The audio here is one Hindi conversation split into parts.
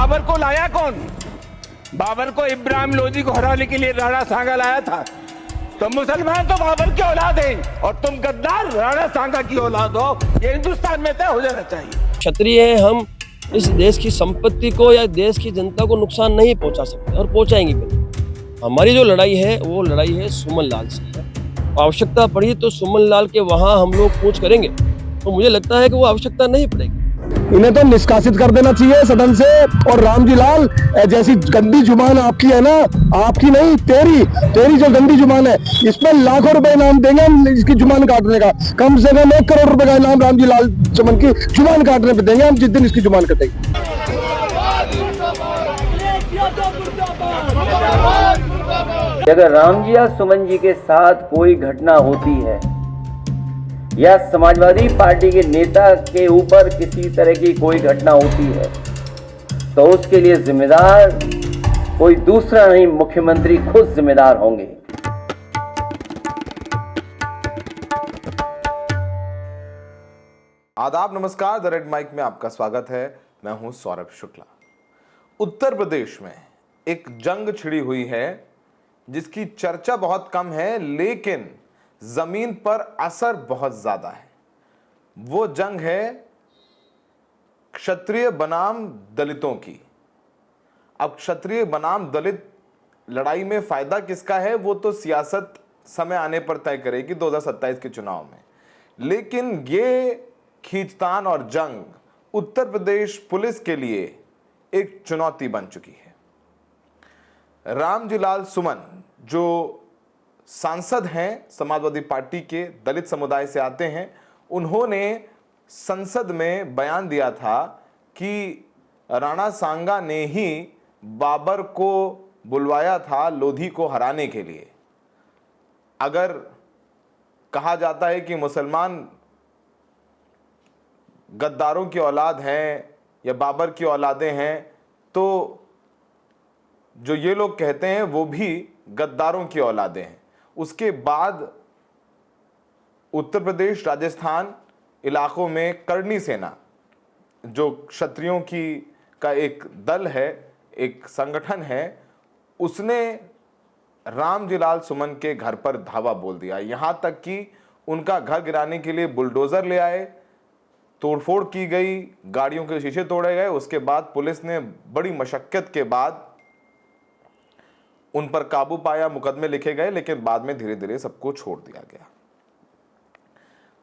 बाबर को लाया कौन? बाबर को इब्राहिम लोधी को हराने के लिए राणा सांगा लाया था। तो मुसलमान तो बाबर की औलाद है और तुम गद्दार राणा सांगा की औलाद हो। ये हिंदुस्तान में तय हो जाना चाहिए। क्षत्रिय है, हम इस देश की संपत्ति को या देश की जनता को नुकसान नहीं पहुंचा सकते और पहुंचाएंगे भी नहीं। हमारी जो लड़ाई है वो लड़ाई है सुमन लाल से है। आवश्यकता पड़ी तो सुमन लाल के वहां हम लोग कूच करेंगे, तो मुझे लगता है कि वो आवश्यकता नहीं पड़ेगी। इन्हें तो निष्कासित कर देना चाहिए सदन से। और रामजी लाल, जैसी गंदी जुबान आपकी है ना, आपकी नहीं तेरी जो गंदी जुबान है, इसमें लाखों रुपए इनाम देंगे हम इसकी जुबान काटने का। कम से कम 1 करोड़ रुपए का इनाम रामजी लाल चमन की जुबान काटने पे देंगे हम, जिस दिन इसकी जुबान कटेगी। अगर रामजी या सुमन जी के साथ कोई घटना होती है या समाजवादी पार्टी के नेता के ऊपर किसी तरह की कोई घटना होती है, तो उसके लिए जिम्मेदार कोई दूसरा नहीं, मुख्यमंत्री खुद जिम्मेदार होंगे। आदाब, नमस्कार। द रेड माइक में आपका स्वागत है। मैं हूं सौरभ शुक्ला। उत्तर प्रदेश में एक जंग छिड़ी हुई है जिसकी चर्चा बहुत कम है, लेकिन जमीन पर असर बहुत ज्यादा है। वो जंग है क्षत्रिय बनाम दलितों की। अब क्षत्रिय बनाम दलित लड़ाई में फायदा किसका है वो तो सियासत समय आने पर तय करेगी 2027 के चुनाव में। लेकिन ये खींचतान और जंग उत्तर प्रदेश पुलिस के लिए एक चुनौती बन चुकी है। रामजी लाल सुमन जो सांसद हैं, समाजवादी पार्टी के दलित समुदाय से आते हैं, उन्होंने संसद में बयान दिया था कि राणा सांगा ने ही बाबर को बुलवाया था लोधी को हराने के लिए। अगर कहा जाता है कि मुसलमान गद्दारों की औलाद हैं या बाबर की औलादें हैं, तो जो ये लोग कहते हैं वो भी गद्दारों की औलादें हैं। उसके बाद उत्तर प्रदेश, राजस्थान इलाकों में करनी सेना, जो क्षत्रियों की का एक दल है, एक संगठन है, उसने रामजी लाल सुमन के घर पर धावा बोल दिया। यहां तक कि उनका घर गिराने के लिए बुलडोजर ले आए, तोड़फोड़ की गई, गाड़ियों के शीशे तोड़े गए। उसके बाद पुलिस ने बड़ी मशक्कत के बाद उन पर काबू पाया, मुकदमे लिखे गए, लेकिन बाद में धीरे धीरे सबको छोड़ दिया गया।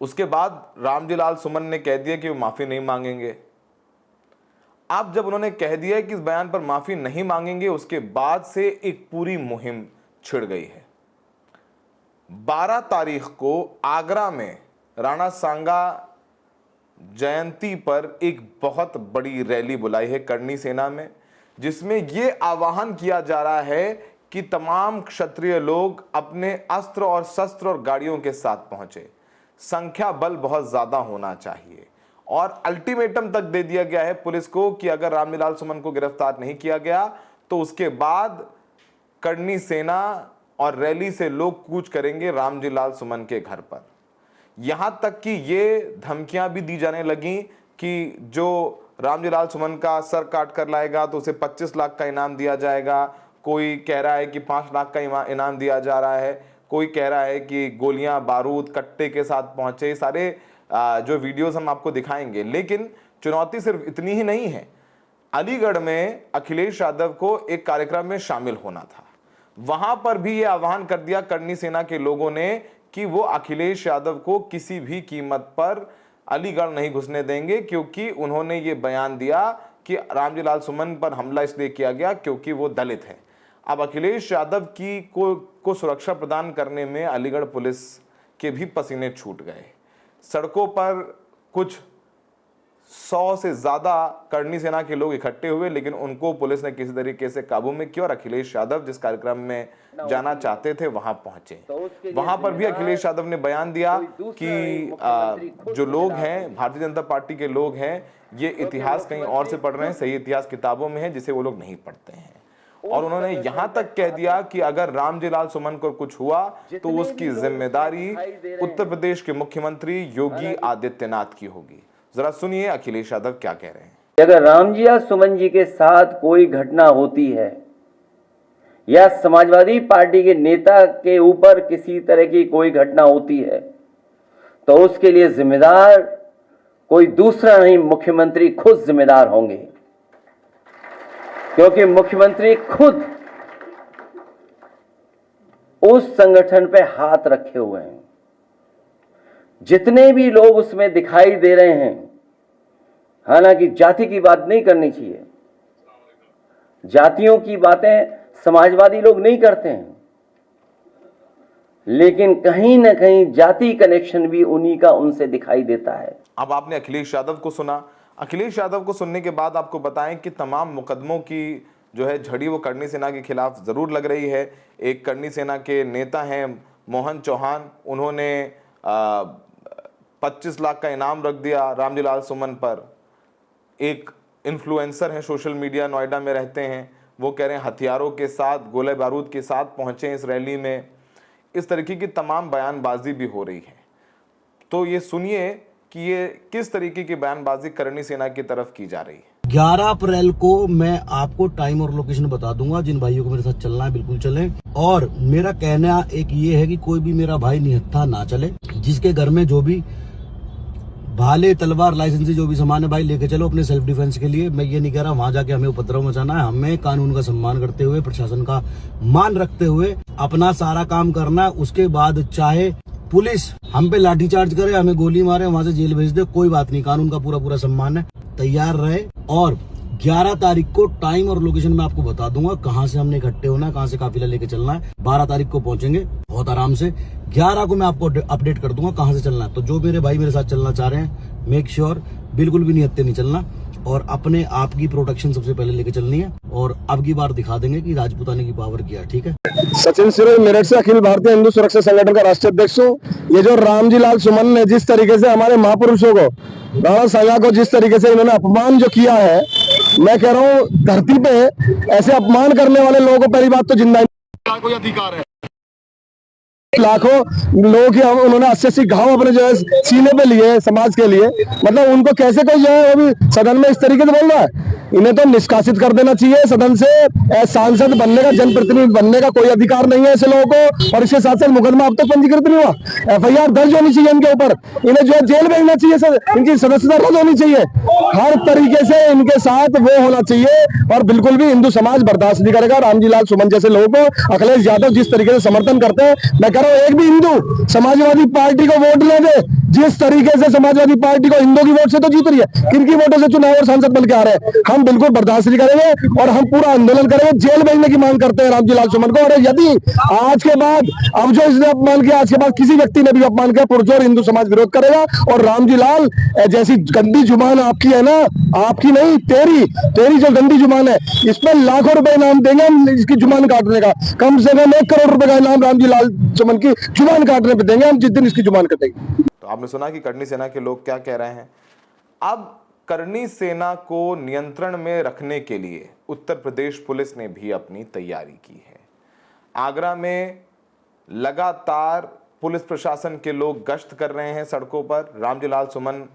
उसके बाद रामजी लाल सुमन ने कह दिया कि वो माफी नहीं मांगेंगे। अब जब उन्होंने कह दिया कि इस बयान पर माफी नहीं मांगेंगे, उसके बाद से एक पूरी मुहिम छिड़ गई है। 12 तारीख को आगरा में राणा सांगा जयंती पर एक बहुत बड़ी रैली बुलाई है करनी सेना में, जिसमें यह आह्वान किया जा रहा है कि तमाम क्षत्रिय लोग अपने अस्त्र और शस्त्र और गाड़ियों के साथ पहुंचे। संख्या बल बहुत ज्यादा होना चाहिए और अल्टीमेटम तक दे दिया गया है पुलिस को कि अगर रामजी लाल सुमन को गिरफ्तार नहीं किया गया तो उसके बाद करनी सेना और रैली से लोग कूच करेंगे रामजी लाल सुमन के घर पर। यहां तक कि ये धमकियां भी दी जाने लगी कि जो रामजी लाल सुमन का सर काट कर लाएगा तो उसे 25 लाख का इनाम दिया जाएगा। कोई कह रहा है कि 5 लाख का इनाम दिया जा रहा है। कोई कह रहा है कि गोलियां बारूद कट्टे के साथ पहुंचे। सारे जो वीडियोस हम आपको दिखाएंगे। लेकिन चुनौती सिर्फ इतनी ही नहीं है। अलीगढ़ में अखिलेश यादव को एक कार्यक्रम में शामिल होना था। वहां पर भी यह आह्वान कर दिया करनी सेना के लोगों ने कि वो अखिलेश यादव को किसी भी कीमत पर अलीगढ़ नहीं घुसने देंगे, क्योंकि उन्होंने ये बयान दिया कि रामजी लाल सुमन पर हमला इसलिए किया गया क्योंकि वो दलित है। अब अखिलेश यादव की को सुरक्षा प्रदान करने में अलीगढ़ पुलिस के भी पसीने छूट गए। सड़कों पर कुछ 100 से ज्यादा करनी सेना के लोग इकट्ठे हुए, लेकिन उनको पुलिस ने किसी तरीके से काबू में किया और अखिलेश यादव जिस कार्यक्रम में जाना चाहते थे वहां पहुंचे। वहां पर भी अखिलेश यादव ने बयान दिया कि जो लोग हैं, भारतीय जनता पार्टी के लोग हैं, ये इतिहास कहीं और से पढ़ रहे हैं, सही इतिहास किताबों में है जिसे वो लोग नहीं पढ़ते हैं। और उन्होंने यहां तक कह दिया कि अगर रामजी लाल सुमन को कुछ हुआ तो उसकी जिम्मेदारी उत्तर प्रदेश के मुख्यमंत्री योगी आदित्यनाथ की होगी। जरा सुनिए अखिलेश यादव क्या कह रहे हैं। अगर राम जी या सुमन जी के साथ कोई घटना होती है या समाजवादी पार्टी के नेता के ऊपर किसी तरह की कोई घटना होती है तो उसके लिए जिम्मेदार कोई दूसरा नहीं, मुख्यमंत्री खुद जिम्मेदार होंगे, क्योंकि मुख्यमंत्री खुद उस संगठन पे हाथ रखे हुए हैं। जितने भी लोग उसमें दिखाई दे रहे हैं, हालांकि जाति की बात नहीं करनी चाहिए, जातियों की बातें समाजवादी लोग नहीं करते हैं, लेकिन कहीं ना कहीं जाति कनेक्शन भी उन्हीं का उनसे दिखाई देता है। अब आपने अखिलेश यादव को सुना। अखिलेश यादव को सुनने के बाद आपको बताएं कि तमाम मुकदमों की जो है झड़ी वो करणी सेना के खिलाफ जरूर लग रही है। एक करणी सेना के नेता हैं मोहन चौहान, उन्होंने 25 लाख का इनाम रख दिया रामजी लाल सुमन पर। एक इन्फ्लुएंसर हैं, सोशल मीडिया, नोएडा में रहते हैं, वो कह रहे हैं हथियारों के साथ, गोले बारूद के साथ पहुंचे इस रैली में। इस तरीके की तमाम बयानबाजी भी हो रही है। तो ये सुनिए कि ये किस तरीके की बयानबाजी करणी सेना की तरफ की जा रही है। 11 अप्रैल को मैं आपको टाइम और लोकेशन बता दूंगा। जिन भाइयों को मेरे साथ चलना है बिल्कुल चलें। और मेरा कहना एक ये है कि कोई भी मेरा भाई निहत्था ना चले। जिसके घर में जो भी भाले, तलवार, लाइसेंसी जो भी सामान है भाई लेके चलो अपने सेल्फ डिफेंस के लिए। मैं ये नहीं कह रहा वहां जाके हमें उपद्रव मचाना है। हमें कानून का सम्मान करते हुए, प्रशासन का मान रखते हुए अपना सारा काम करना है। उसके बाद चाहे पुलिस हम पे लाठीचार्ज करे, हमें गोली मारे, वहां से जेल भेज दे, कोई बात नहीं, कानून का पूरा पूरा सम्मान है। तैयार रहे। और 11 तारीख को टाइम और लोकेशन मैं आपको बता दूंगा कहां से हमने इकट्ठे होना है, कहां से काफिला लेके चलना है। 12 तारीख को पहुंचेंगे बहुत आराम से। 11 को मैं आपको अपडेट कर दूंगा कहां से चलना है। तो जो मेरे भाई मेरे साथ चलना चाह रहे हैं, मेक श्योर बिल्कुल भी निहत्थे नहीं चलना और अपने आप की प्रोटेक्शन सबसे पहले लेके चलनी है। और अब की बार दिखा देंगे कि राजपूताने की पावर क्या है। ठीक है। सचिन सिरोही, मेरठ से अखिल भारतीय हिंदू सुरक्षा संगठन का राष्ट्रीय अध्यक्ष हूँ। ये जो रामजी लाल सुमन ने जिस तरीके से हमारे महापुरुषों को, राणा सांगा को जिस तरीके से इन्होंने अपमान जो किया है, मैं कह रहा हूँ धरती पे ऐसे अपमान करने वाले लोगों को पहली बात तो जिंदा कोई अधिकार है। लाखों लोगों की उन्होंने 80 घाव अपने जो है सीने पे लिए समाज के लिए, मतलब उनको कैसे कोई जो है वो भी सदन में इस तरीके से बोल रहा है। इन्हें तो निष्कासित कर देना चाहिए सदन से। सांसद बनने का, जनप्रतिनिधि बनने का कोई अधिकार नहीं है ऐसे लोगों को। और इसके साथ साथ मुकदमा अब तक पंजीकृत नहीं हुआ, FIR दर्ज होनी चाहिए इनके ऊपर। इन्हें जो है जेल भेजना चाहिए, इनकी सदस्यता रद्द होनी चाहिए। हर तरीके से इनके साथ वो होना चाहिए। और बिल्कुल भी हिंदू समाज बर्दाश्त नहीं करेगा रामजी लाल सुमन जैसे लोगों को। अखिलेश यादव जिस तरीके से समर्थन करते हैं, मैं कह रहा हूं एक भी हिंदू समाजवादी पार्टी को वोट ले दे। जिस तरीके से समाजवादी पार्टी को हिंदुओं की वोट से तो जीत रही है, किनकी वोटों से चुनाव और सांसद बन के आ रहे हैं, हम बिल्कुल बर्दाश्त नहीं करेंगे और हम पूरा आंदोलन करेंगे। जेल भेजने की मांग करते हैं रामजी लाल सुमन को। और यदि आज के बाद, अब जो इसने अपमान किया, आज के बाद किसी व्यक्ति ने भी अपमान किया, पुरजोर हिंदू समाज विरोध करेगा। और रामजी लाल जैसी गंदी जुबान आपकी है ना, आपकी नहीं, तेरी जो गंदी जुबान है, इसमें लाखों रुपए इनाम देंगे हम इसकी जुबान काटने का। कम से कम 1 करोड़ रुपए का इनाम रामजी लाल सुमन की जुबान काटने पे देंगे हम जिस दिन इसकी जुबान कटेगी। तो आपने सुना कि करणी सेना के लोग क्या कह रहे हैं। अब करणी सेना को नियंत्रण में रखने के लिए उत्तर प्रदेश पुलिस ने भी अपनी तैयारी की है। आगरा में लगातार पुलिस प्रशासन के लोग गश्त कर रहे हैं सड़कों पर। रामजी लाल सुमन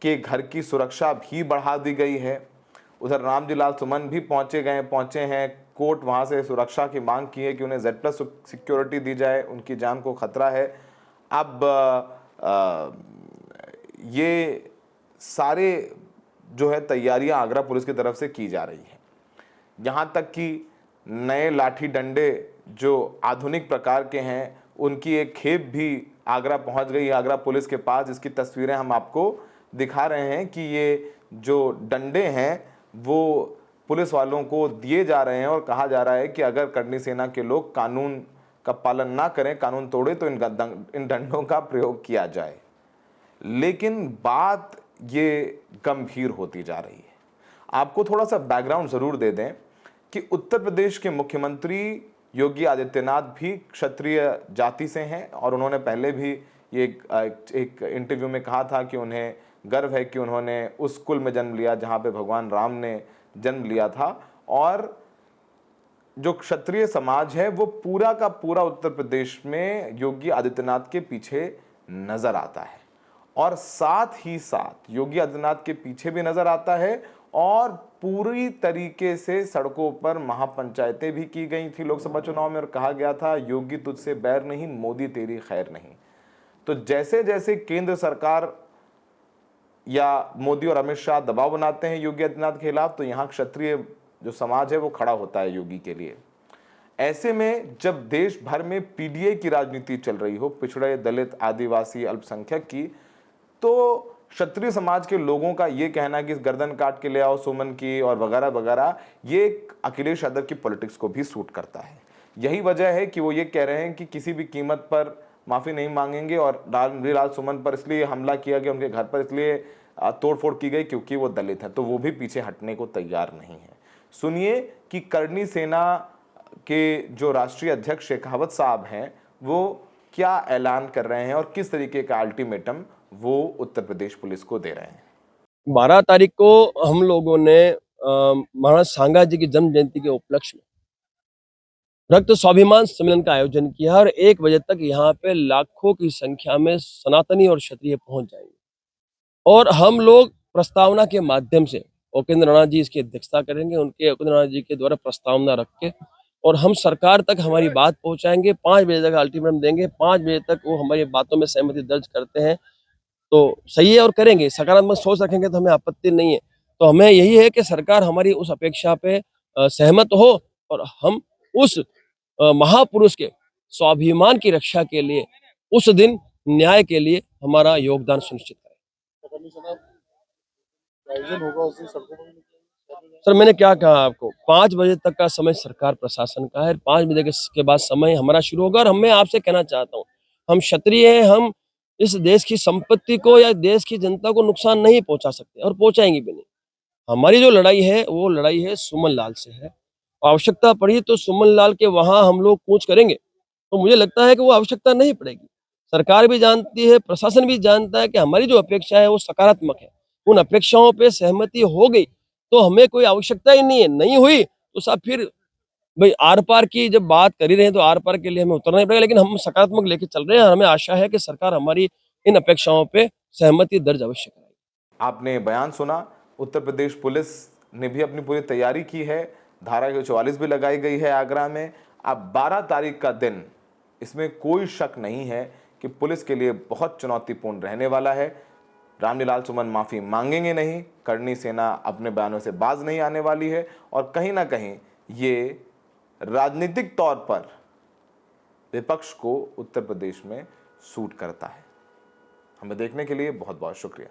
के घर की सुरक्षा भी बढ़ा दी गई है। उधर रामजी लाल सुमन भी पहुंचे हैं कोर्ट, वहां से सुरक्षा की मांग की है कि उन्हें Z+ सिक्योरिटी दी जाए, उनकी जान को खतरा है। अब ये सारे जो है तैयारियां आगरा पुलिस की तरफ से की जा रही है। यहाँ तक कि नए लाठी डंडे जो आधुनिक प्रकार के हैं, उनकी एक खेप भी आगरा पहुंच गई है, आगरा पुलिस के पास। इसकी तस्वीरें हम आपको दिखा रहे हैं कि ये जो डंडे हैं वो पुलिस वालों को दिए जा रहे हैं और कहा जा रहा है कि अगर करणी सेना के लोग कानून का पालन ना करें, कानून तोड़े, तो इन डंडों का प्रयोग किया जाए। लेकिन बात ये गंभीर होती जा रही है। आपको थोड़ा सा बैकग्राउंड जरूर दे दें कि उत्तर प्रदेश के मुख्यमंत्री योगी आदित्यनाथ भी क्षत्रिय जाति से हैं और उन्होंने पहले भी ये एक इंटरव्यू में कहा था कि उन्हें गर्व है कि उन्होंने उस कुल में जन्म लिया जहां पे भगवान राम ने जन्म लिया था। और जो क्षत्रिय समाज है वो पूरा का पूरा उत्तर प्रदेश में योगी आदित्यनाथ के पीछे नजर आता है। और साथ ही साथ योगी आदित्यनाथ के पीछे भी नजर आता है और पूरी तरीके से सड़कों पर महापंचायतें भी की गई थी लोकसभा चुनाव में और कहा गया था योगी तुझसे बैर नहीं, मोदी तेरी खैर नहीं। तो जैसे जैसे केंद्र सरकार या मोदी और अमित शाह दबाव बनाते हैं योगी आदित्यनाथ के खिलाफ, तो यहाँ क्षत्रिय जो समाज है वो खड़ा होता है योगी के लिए। ऐसे में जब देश भर में पीडीए की राजनीति चल रही हो, पिछड़े, दलित, आदिवासी, अल्पसंख्यक की, तो क्षत्रिय समाज के लोगों का ये कहना कि इस गर्दन काट के ले आओ सुमन की और वगैरह वगैरह, ये अखिलेश यादव की पॉलिटिक्स को भी सूट करता है। यही वजह है कि वो ये कह रहे हैं कि किसी भी कीमत पर माफ़ी नहीं मांगेंगे और रणधीरलाल सुमन पर इसलिए हमला किया गया, उनके घर पर इसलिए तोड़फोड़ की गई क्योंकि वो दलित हैं, तो वो भी पीछे हटने को तैयार नहीं है। सुनिए कि करनी सेना के जो राष्ट्रीय अध्यक्ष शेखावत साहब हैं वो क्या ऐलान कर रहे हैं और किस तरीके का अल्टीमेटम वो उत्तर प्रदेश पुलिस को दे रहे हैं। 12 तारीख को हम लोगों ने महाराज सांगा जी की जन्म जयंती के उपलक्ष्य में रक्त स्वाभिमान सम्मेलन का आयोजन किया और 1 बजे तक यहाँ पे लाखों की संख्या में सनातनी और क्षत्रिय पहुंच जाएंगे और हम लोग प्रस्तावना के माध्यम से उपेंद्र राणा जी इसकी अध्यक्षता करेंगे, उनके उपेंद्र राणा जी के द्वारा प्रस्तावना रख के और हम सरकार तक हमारी बात पहुंचाएंगे। 5 बजे तक अल्टीमेटम देंगे। 5 बजे तक वो हमारी बातों में सहमति दर्ज करते हैं तो सही है और करेंगे, सकारात्मक सोच रखेंगे तो हमें आपत्ति नहीं है। तो हमें यही है कि सरकार हमारी उस अपेक्षा पे सहमत हो और हम उस महापुरुष के स्वाभिमान की रक्षा के लिए उस दिन न्याय के लिए हमारा योगदान सुनिश्चित करें। सर मैंने क्या कहा आपको, 5 बजे तक का समय सरकार प्रशासन का है, 5 बजे के बाद समय हमारा शुरू होगा। और मैं आपसे कहना चाहता हूँ, हम क्षत्रिय हैं, हम इस देश की संपत्ति को या देश की जनता को नुकसान नहीं पहुंचा सकते और पहुंचाएंगे भी नहीं। हमारी जो लड़ाई है वो लड़ाई है सुमन लाल से है। आवश्यकता पड़ी तो सुमन लाल के वहां हम लोग कूच करेंगे, तो मुझे लगता है कि वो आवश्यकता नहीं पड़ेगी। सरकार भी जानती है, प्रशासन भी जानता है कि हमारी जो अपेक्षा है वो सकारात्मक है। उन अपेक्षाओं पे सहमति हो गई तो हमें कोई आवश्यकता ही नहीं है। नहीं हुई तो साहब फिर भाई आर पार की जब बात कर ही रहे हैं तो आर पार के लिए हमें उतरना ही पड़ेगा, लेकिन हम सकारात्मक लेके चल रहे हैं और हमें आशा है कि सरकार हमारी इन अपेक्षाओं पे सहमति दर्ज अवश्य कराएगी। आपने बयान सुना, उत्तर प्रदेश पुलिस ने भी अपनी पूरी तैयारी की है, धारा 144 भी लगाई गई है आगरा में। अब 12 तारीख का दिन, इसमें कोई शक नहीं है कि पुलिस के लिए बहुत चुनौतीपूर्ण रहने वाला है। रामलीलाल सुमन माफ़ी मांगेंगे नहीं, करनी सेना अपने बयानों से बाज नहीं आने वाली है और कहीं ना कहीं ये राजनीतिक तौर पर विपक्ष को उत्तर प्रदेश में सूट करता है। हमें देखने के लिए बहुत बहुत शुक्रिया।